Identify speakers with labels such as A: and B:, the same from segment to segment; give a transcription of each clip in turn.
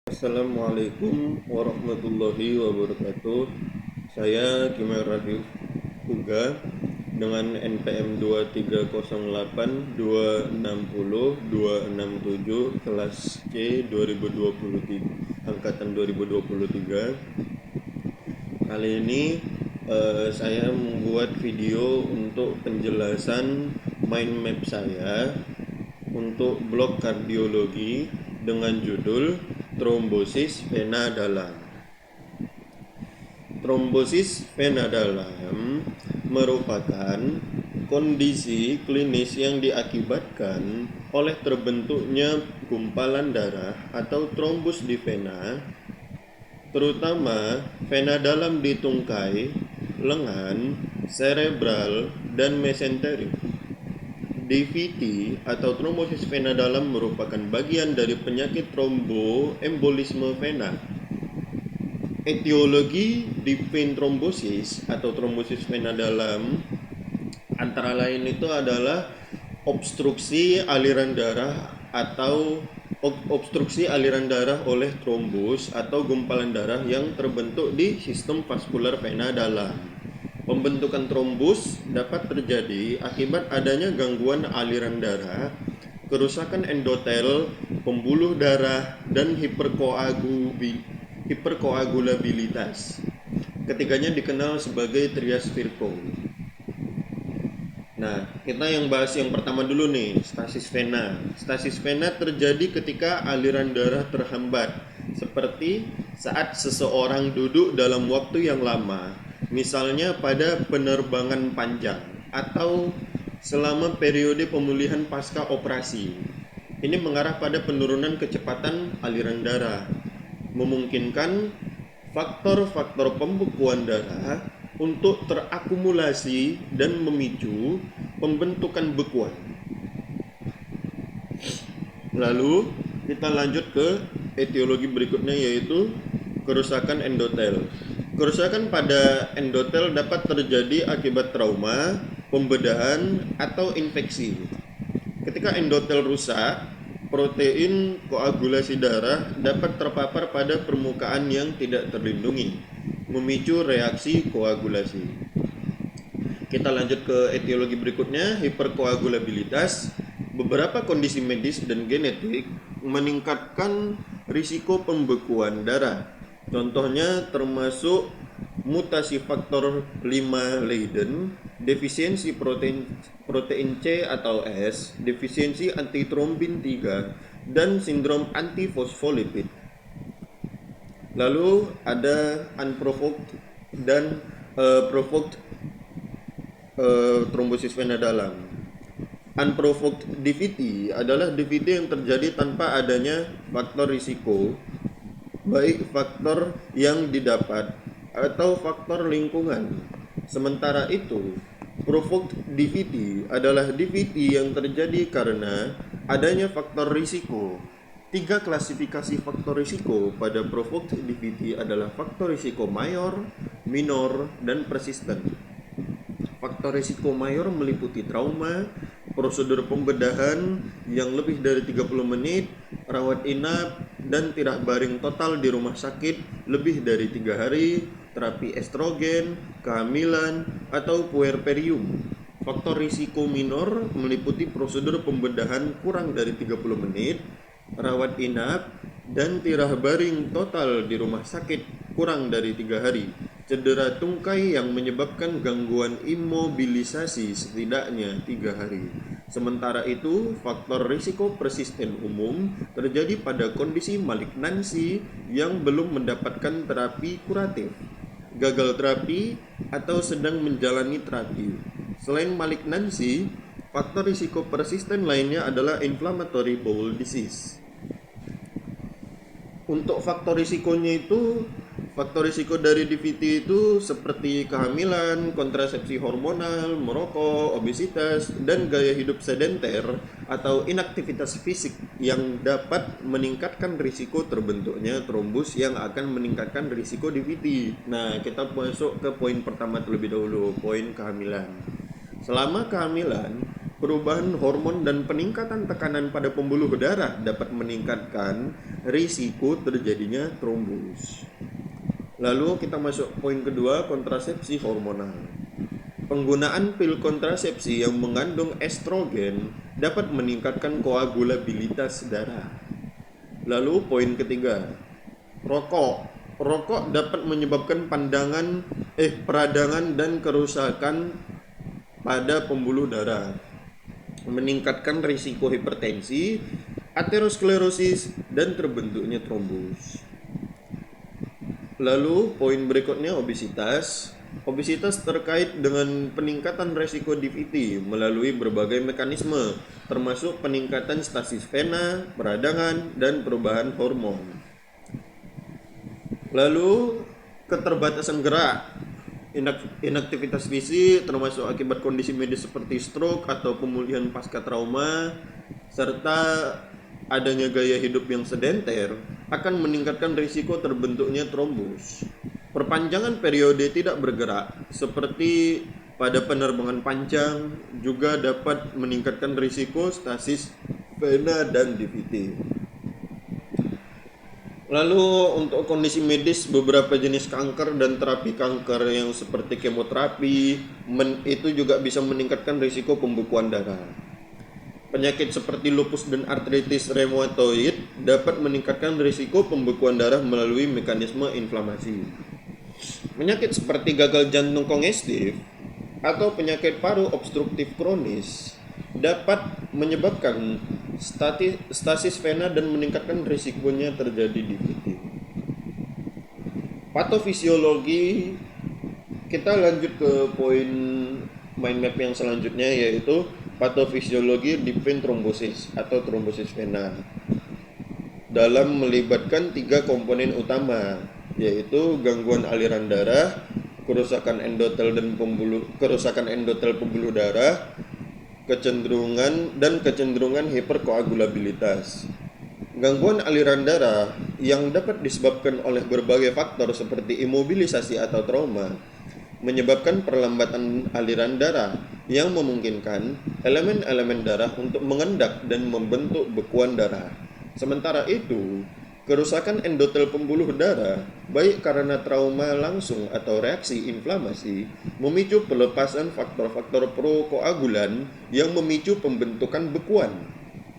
A: Assalamualaikum warahmatullahi wabarakatuh. Saya Kimar Radif Uga dengan NPM 2308260 kelas C 2023 angkatan 2023. Kali ini saya membuat video untuk penjelasan mind map saya untuk blok kardiologi dengan judul trombosis vena dalam. Trombosis vena dalam merupakan kondisi klinis yang diakibatkan oleh terbentuknya gumpalan darah atau trombus di vena, terutama vena dalam di tungkai, lengan, cerebral, dan mesenterik. DVT atau trombosis vena dalam merupakan bagian dari penyakit tromboembolisme vena. Etiologi deep vein thrombosis atau trombosis vena dalam antara lain itu adalah obstruksi aliran darah atau obstruksi aliran darah oleh trombus atau gumpalan darah yang terbentuk di sistem vaskular vena dalam. Pembentukan trombus dapat terjadi akibat adanya gangguan aliran darah, kerusakan endotel, pembuluh darah, dan hiperkoagulabilitas. Ketiganya dikenal sebagai trias Virchow. Nah, kita yang bahas yang pertama dulu nih, stasis vena. Stasis vena terjadi ketika aliran darah terhambat, seperti saat seseorang duduk dalam waktu yang lama, misalnya pada penerbangan panjang atau selama periode pemulihan pasca operasi. Ini mengarah pada penurunan kecepatan aliran darah, memungkinkan faktor-faktor pembekuan darah untuk terakumulasi dan memicu pembentukan bekuan. Lalu kita lanjut ke etiologi berikutnya, yaitu kerusakan endotel. Kerusakan pada endotel dapat terjadi akibat trauma, pembedahan, atau infeksi. Ketika endotel rusak, protein koagulasi darah dapat terpapar pada permukaan yang tidak terlindungi, memicu reaksi koagulasi. Kita lanjut ke etiologi berikutnya, hiperkoagulabilitas. Beberapa kondisi medis dan genetik meningkatkan risiko pembekuan darah. Contohnya termasuk mutasi faktor 5 Leiden, defisiensi protein C atau S, defisiensi antitrombin 3, dan sindrom antifosfolipid. Lalu ada unprovoked dan provoked trombosis vena dalam. Unprovoked DVT adalah DVT yang terjadi tanpa adanya faktor risiko, baik faktor yang didapat atau faktor lingkungan. Sementara itu, provoked DVT adalah DVT yang terjadi karena adanya faktor risiko. 3 klasifikasi faktor risiko pada provoked DVT adalah faktor risiko mayor, minor, dan persisten. Faktor risiko mayor meliputi trauma, prosedur pembedahan yang lebih dari 30 menit, rawat inap, dan tidak baring total di rumah sakit lebih dari 3 hari, terapi estrogen, kehamilan, atau puerperium. Faktor risiko minor meliputi prosedur pembedahan kurang dari 30 menit, rawat inap, dan tirah baring total di rumah sakit kurang dari 3 hari, cedera tungkai yang menyebabkan gangguan imobilisasi setidaknya 3 hari. Sementara itu, faktor risiko persisten umum terjadi pada kondisi malignansi yang belum mendapatkan terapi kuratif, gagal terapi, atau sedang menjalani terapi. Selain malignansi, faktor risiko persisten lainnya adalah inflammatory bowel disease. Untuk faktor risikonya itu, faktor risiko dari DVT itu seperti kehamilan, kontrasepsi hormonal, merokok, obesitas, dan gaya hidup sedenter atau inaktivitas fisik yang dapat meningkatkan risiko terbentuknya trombus yang akan meningkatkan risiko DVT. Nah, kita masuk ke poin pertama terlebih dahulu, poin kehamilan. Selama kehamilan, perubahan hormon dan peningkatan tekanan pada pembuluh darah dapat meningkatkan risiko terjadinya trombus. Lalu kita masuk poin kedua, kontrasepsi hormonal. Penggunaan pil kontrasepsi yang mengandung estrogen dapat meningkatkan koagulabilitas darah. Lalu poin ketiga, rokok. Rokok dapat menyebabkan peradangan dan kerusakan pada pembuluh darah, meningkatkan risiko hipertensi, aterosklerosis, dan terbentuknya trombus. Lalu poin berikutnya, obesitas. Obesitas terkait dengan peningkatan risiko DVT melalui berbagai mekanisme, termasuk peningkatan stasis vena, peradangan, dan perubahan hormon. Lalu keterbatasan gerak, inaktivitas fisik termasuk akibat kondisi medis seperti stroke atau pemulihan pasca trauma, serta adanya gaya hidup yang sedenter akan meningkatkan risiko terbentuknya trombus. Perpanjangan periode tidak bergerak seperti pada penerbangan panjang juga dapat meningkatkan risiko stasis vena dan DVT. Lalu untuk kondisi medis, beberapa jenis kanker dan terapi kanker yang seperti kemoterapi itu juga bisa meningkatkan risiko pembekuan darah. Penyakit seperti lupus dan artritis reumatoid dapat meningkatkan risiko pembekuan darah melalui mekanisme inflamasi. Penyakit seperti gagal jantung kongestif atau penyakit paru obstruktif kronis dapat menyebabkan stasis vena dan meningkatkan risikonya terjadi DVT. Patofisiologi, kita lanjut ke poin mind map yang selanjutnya, yaitu patofisiologi deep vein thrombosis atau trombosis vena, dalam melibatkan 3 komponen utama, yaitu gangguan aliran darah, kerusakan endotel pembuluh darah, kecenderungan hiperkoagulabilitas. Gangguan aliran darah yang dapat disebabkan oleh berbagai faktor seperti imobilisasi atau trauma menyebabkan perlambatan aliran darah yang memungkinkan elemen-elemen darah untuk mengendak dan membentuk bekuan darah. Sementara itu, kerusakan endotel pembuluh darah, baik karena trauma langsung atau reaksi inflamasi, memicu pelepasan faktor-faktor prokoagulan yang memicu pembentukan bekuan.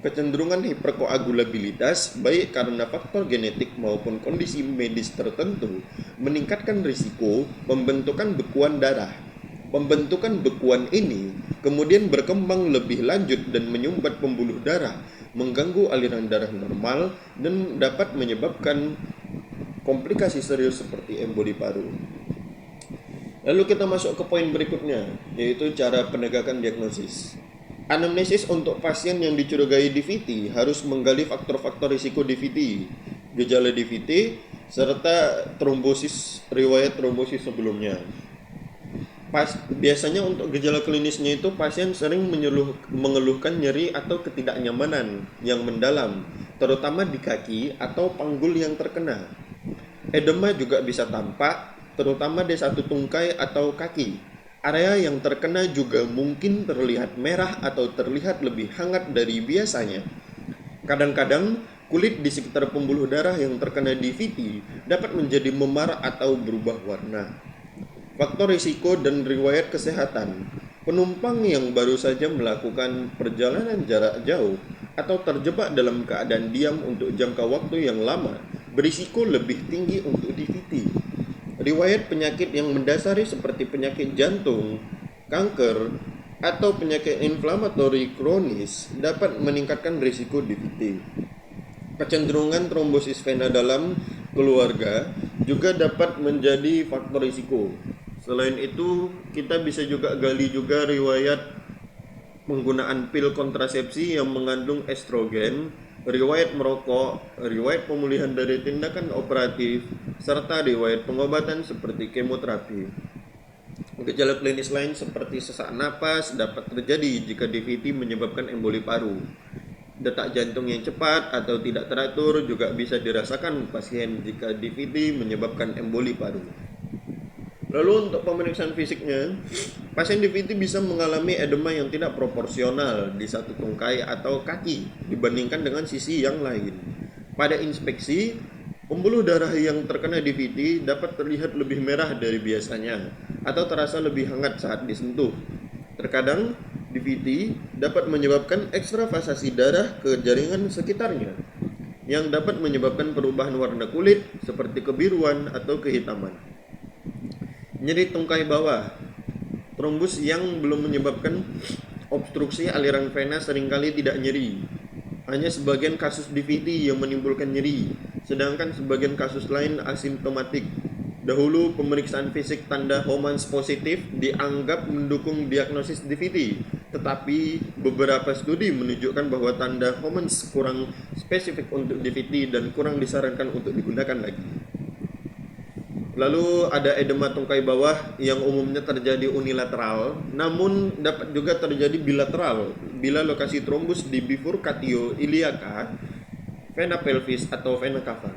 A: Kecenderungan hiperkoagulabilitas, baik karena faktor genetik maupun kondisi medis tertentu, meningkatkan risiko pembentukan bekuan darah. Pembentukan bekuan ini kemudian berkembang lebih lanjut dan menyumbat pembuluh darah, mengganggu aliran darah normal, dan dapat menyebabkan komplikasi serius seperti emboli paru. Lalu kita masuk ke poin berikutnya, yaitu cara penegakan diagnosis. Anamnesis untuk pasien yang dicurigai DVT harus menggali faktor-faktor risiko DVT, gejala DVT, serta riwayat trombosis sebelumnya. Biasanya untuk gejala klinisnya itu pasien sering mengeluhkan nyeri atau ketidaknyamanan yang mendalam, terutama di kaki atau panggul yang terkena. Edema juga bisa tampak, terutama di satu tungkai atau kaki. Area yang terkena juga mungkin terlihat merah atau terlihat lebih hangat dari biasanya. Kadang-kadang kulit di sekitar pembuluh darah yang terkena DVT dapat menjadi memar atau berubah warna. Faktor risiko dan riwayat kesehatan. Penumpang yang baru saja melakukan perjalanan jarak jauh atau terjebak dalam keadaan diam untuk jangka waktu yang lama berisiko lebih tinggi untuk DVT. Riwayat penyakit yang mendasari seperti penyakit jantung, kanker, atau penyakit inflamatori kronis dapat meningkatkan risiko DVT. Kecenderungan trombosis vena dalam keluarga juga dapat menjadi faktor risiko. Selain itu, kita bisa juga gali juga riwayat penggunaan pil kontrasepsi yang mengandung estrogen, riwayat merokok, riwayat pemulihan dari tindakan operatif, serta riwayat pengobatan seperti kemoterapi. Gejala klinis lain seperti sesak napas dapat terjadi jika DVT menyebabkan emboli paru. Detak jantung yang cepat atau tidak teratur juga bisa dirasakan pasien jika DVT menyebabkan emboli paru. Lalu untuk pemeriksaan fisiknya, pasien DVT bisa mengalami edema yang tidak proporsional di satu tungkai atau kaki dibandingkan dengan sisi yang lain. Pada inspeksi, pembuluh darah yang terkena DVT dapat terlihat lebih merah dari biasanya atau terasa lebih hangat saat disentuh. Terkadang, DVT dapat menyebabkan ekstravasasi darah ke jaringan sekitarnya yang dapat menyebabkan perubahan warna kulit seperti kebiruan atau kehitaman. Nyeri tungkai bawah, trombus yang belum menyebabkan obstruksi aliran vena seringkali tidak nyeri. Hanya sebagian kasus DVT yang menimbulkan nyeri, sedangkan sebagian kasus lain asimptomatik. Dahulu pemeriksaan fisik tanda Homans positif dianggap mendukung diagnosis DVT, tetapi beberapa studi menunjukkan bahwa tanda Homans kurang spesifik untuk DVT dan kurang disarankan untuk digunakan lagi. Lalu ada edema tungkai bawah yang umumnya terjadi unilateral, namun dapat juga terjadi bilateral bila lokasi trombus di bifurcatio iliaca, vena pelvis atau vena cava.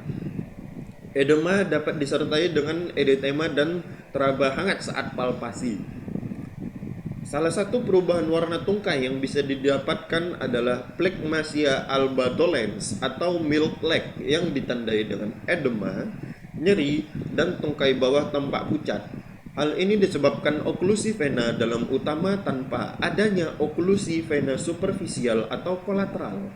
A: Edema dapat disertai dengan edetema dan teraba hangat saat palpasi. Salah satu perubahan warna tungkai yang bisa didapatkan adalah phlegmasia alba dolens atau milk leg yang ditandai dengan edema, nyeri, dan tungkai bawah tampak pucat. Hal ini disebabkan oklusi vena dalam utama tanpa adanya oklusi vena superficial atau kolateral.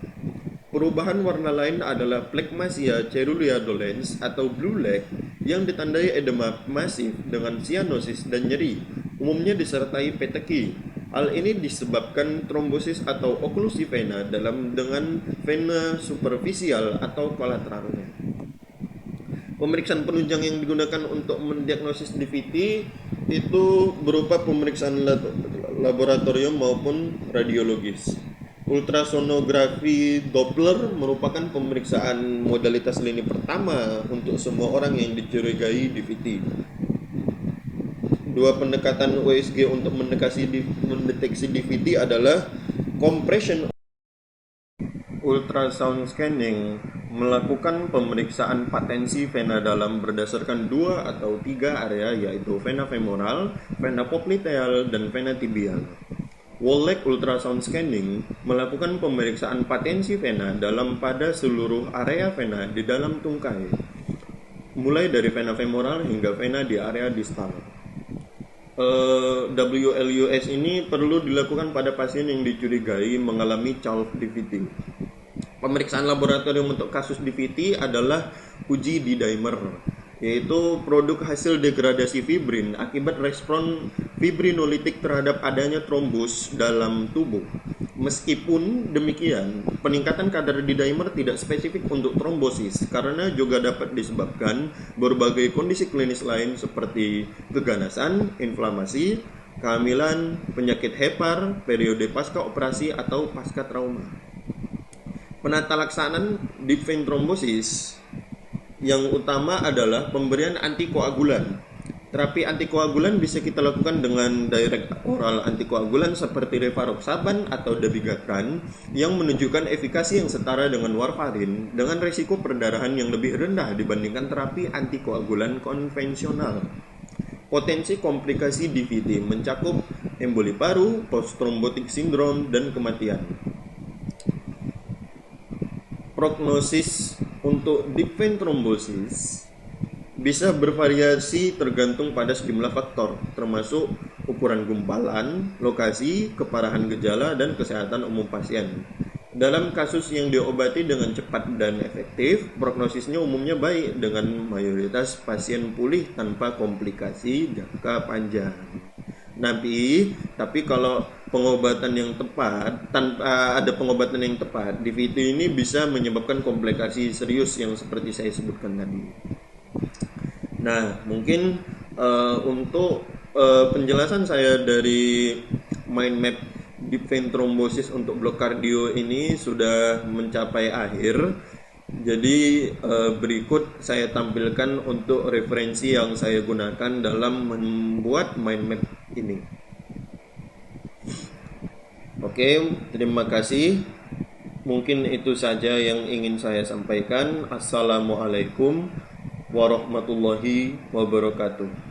A: Perubahan warna lain adalah phlegmasia caeruleus dolens atau blue leg yang ditandai edema masif dengan cyanosis dan nyeri, umumnya disertai peteki. Hal ini disebabkan trombosis atau oklusi vena dengan vena superficial atau kolateralnya. Pemeriksaan penunjang yang digunakan untuk mendiagnosis DVT itu berupa pemeriksaan laboratorium maupun radiologis. Ultrasonografi Doppler merupakan pemeriksaan modalitas lini pertama untuk semua orang yang dicurigai DVT. Dua pendekatan USG untuk mendeteksi DVT adalah compression ultrasound scanning, melakukan pemeriksaan patensi vena dalam berdasarkan 2 atau 3 area, yaitu vena femoral, vena popliteal, dan vena tibial. Whole leg ultrasound scanning melakukan pemeriksaan patensi vena pada seluruh area vena di dalam tungkai, mulai dari vena femoral hingga vena di area distal. WLUS ini perlu dilakukan pada pasien yang dicurigai mengalami CHALF DVT. Pemeriksaan laboratorium untuk kasus DVT adalah uji D-dimer, yaitu produk hasil degradasi fibrin akibat respon fibrinolitik terhadap adanya trombus dalam tubuh. Meskipun demikian, peningkatan kadar D-dimer tidak spesifik untuk trombosis karena juga dapat disebabkan berbagai kondisi klinis lain seperti keganasan, inflamasi, kehamilan, penyakit hepar, periode pasca operasi atau pasca trauma. Penata laksanaan deep vein thrombosis yang utama adalah pemberian antikoagulan. Terapi antikoagulan bisa kita lakukan dengan direct oral antikoagulan seperti rivaroxaban atau dabigatran yang menunjukkan efikasi yang setara dengan warfarin dengan risiko perdarahan yang lebih rendah dibandingkan terapi antikoagulan konvensional. Potensi komplikasi DVT mencakup emboli paru, post-thrombotic syndrome, dan kematian. Prognosis untuk deep vein thrombosis bisa bervariasi tergantung pada sejumlah faktor, termasuk ukuran gumpalan, lokasi, keparahan gejala, dan kesehatan umum pasien. Dalam kasus yang diobati dengan cepat dan efektif, prognosisnya umumnya baik dengan mayoritas pasien pulih tanpa komplikasi jangka panjang. Tapi kalau pengobatan yang tepat, tanpa ada pengobatan yang tepat, DVT ini bisa menyebabkan komplikasi serius yang seperti saya sebutkan tadi. Nah, mungkin untuk penjelasan saya dari mind map deep vein thrombosis untuk blok kardio ini sudah mencapai akhir. Jadi berikut saya tampilkan untuk referensi yang saya gunakan dalam membuat mind map ini. Oke, terima kasih. Mungkin itu saja yang ingin saya sampaikan. Assalamualaikum warahmatullahi wabarakatuh.